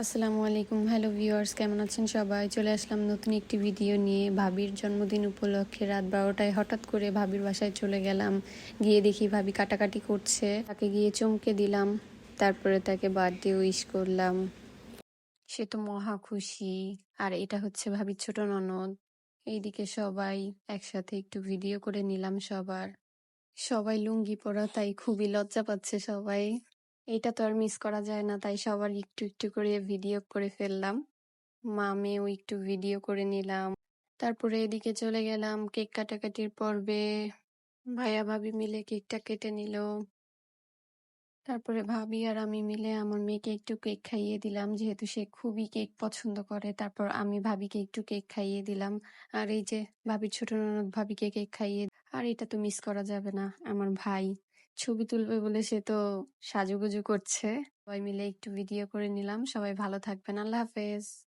আসসালামু আলাইকুম, hello viewers, কেমন আছেন সবাই? চলে আসলাম নতুন একটি ভিডিও নিয়ে। ভাবির জন্মদিন উপলক্ষে রাত 12টায় হঠাৎ করে ভাবির বাসায় চলে গেলাম। গিয়ে দেখি ভাবি কাটাকাটি করছে, তাকে গিয়ে চমকে দিলাম। তারপরে তাকে বার্থডে উইশ করলাম। সে তো মহা খুশি। আর এটা হচ্ছে ভাবির ছোট ননদ। এইদিকে সবাই একসাথে একটু ভিডিও করে নিলাম সবার। সবাই লুঙ্গি পরা, তাই খুবই লজ্জা পাচ্ছে সবাই। এটা তো আর মিস করা যায় না, তাই সবার একটু একটু করে ভিডিও করে ফেললাম। মা মেয়েও একটু ভিডিও করে নিলাম। তারপরে এদিকে চলে গেলাম কেক কাটাকাটির পর্বে। ভাইয়া ভাবি মিলে কেকটা কেটে নিল। তারপরে ভাবি আর আমি মিলে আমার মেয়েকে একটু কেক খাইয়ে দিলাম, যেহেতু সে খুবই কেক পছন্দ করে। তারপর আমি ভাবিকে একটু কেক খাইয়ে দিলাম। আর এই যে ভাবির ছোট ননদ ভাবিকে কেক খাইয়ে। আর এটা তো মিস করা যাবে না, আমার ভাই ছবি তুলবে বলে সে তো সাজুগুজু করছে। সবাই মিলে একটু ভিডিও করে নিলাম। সবাই ভালো থাকবেন, আল্লাহ হাফেজ।